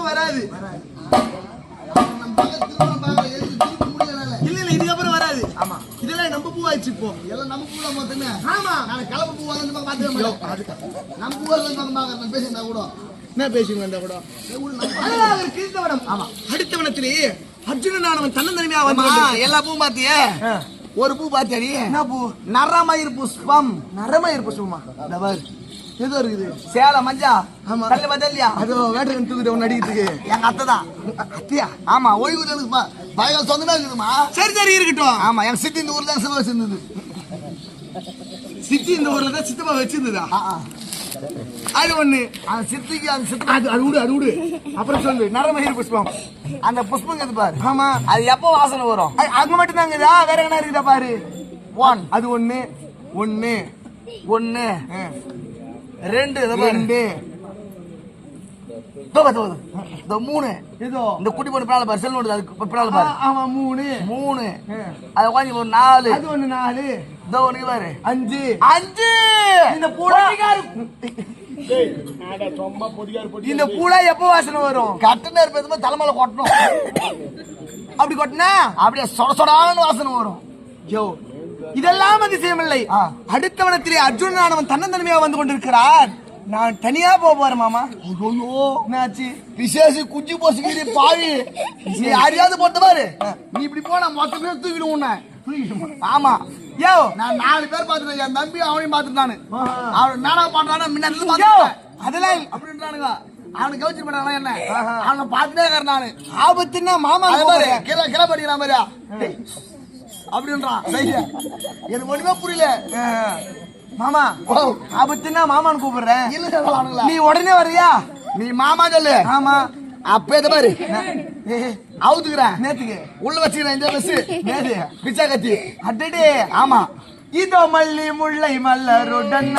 இதுக்கப்புறம் வராது. இல்ல இல்ல இதுக்கப்புறம் வராது. ஆமா இதெல்லாம் நம்ம பூவாயிடுச்சு இப்போ. எல்லாம் நம்ம பூல மொத்தமே. ஆமா நான் கலப்பு பூ வந்து பாத்துக்க மாட்டேன். நம்ம பூல வந்து பேசினா கூட என்ன பேசுங்க அந்த கூட கிறிஸ்தவனம். ஆமா அடுத்தவனத்திலே அர்ஜுனனானவன் தன்னந்தனிமையா வந்து எல்லா பூ பாத்தியே. ஒரு பூ பாத்தியாடி? என்ன பூ? நரமயிர் புஷ்பம். நரமயிர் புஷ்பமா? ஏதோ இருக்குது சேல மஞ்சா. ஆமா கல்லு பத்தலையா? அதோ வேட்டகன் தூக்குது ஒன்னு அடிக்கிறதுக்கு. எங்க அத்தை தான். அத்தையா? ஆமா ஓய்வு பயங்கர சொந்தமா இருக்குதுமா. சரி சரி இருக்கட்டும். ஆமா எங்க சித்தி இந்த ஊர்ல தான் சிவா வச்சிருந்தது. சித்தி இந்த ஊர்ல தான் சித்தப்பா வச்சிருந்ததா? அது ஒண்ணு. அந்த சித்திக்கு அந்த சித்தி அது விடு அது விடு. அப்புறம் சொல்லு நரமயிர் புஷ்பம். அந்த புஷ்பம் இருக்குது பாரு. ஆமா அது எப்போ வாசனை வரும்? அது மட்டும் தான் இருக்குதா? வேற என்ன இருக்குதா பாரு? ஒன் அது ஒண்ணு ஒண்ணு ஒண்ணு ரெண்டு ரெண்டு மூணு இந்த குட்டி போட்டு பிரால பாரு செல் நோடு அதுக்கு பிரால பாரு. ஆமா மூணு மூணு அது கொஞ்சம் ஒரு நாலு அது ஒண்ணு நாலு இதோ ஒண்ணு பாரு அஞ்சு அஞ்சு. இந்த பூடா இந்த பூடா எப்போ வாசனை வரும்? கட்ட நேரம் பேசும்போது தலைமையில கொட்டணும். அப்படி கொட்டினா அப்படியே சொட சொடான்னு வாசனை வரும். யோ இதெல்லாம் அதிசயமில்லை. அடுத்தவனத்திலே அர்ஜுனனானவன் தன்னந்தனிமையா வந்து கொண்டிருக்கிறார். நான் தனியா போறேன் மாமா. என்னாச்சு? விசேஷ குஞ்சு போசுகிற பாவி நீ யாரையாவது போட்ட பாரு. நீ இப்படி போனா மொத்தமே தூக்கிடும் உன்ன. ஆமா யோ நான் 4 பேர் பாத்துட்டேன். என் தம்பி அவனையும் பாத்துட்டானு. அவன் நானா பண்றானு முன்னாடி பாத்துட்டேன். அதெல்லாம் அப்படின்றானுங்க. அவனை கவனிச்சு பண்ணானா என்ன? அவனை பாத்துட்டே இருக்கிறேன் நானு. ஆபத்துன்னா மாமா பாரு கீழே கீழே படிக்கிறான் பாரியா அப்படின்றான். எனக்கு ஒண்ணுமே புரியல மாமா. ஆபத்துன்னா மாமான்னு கூப்பிடுறேன். இல்ல நீ உடனே வர்றியா? நீ மாமா சொல்லு. ஆமா அப்ப எத பாரு அவுத்துக்கிறேன். நேத்துக்கு உள்ள வச்சுக்கிறேன். இந்த பஸ் நேது பிச்சா கத்தி அட்டே. ஆமா இதோ மல்லி முல்லை மல்லருடன்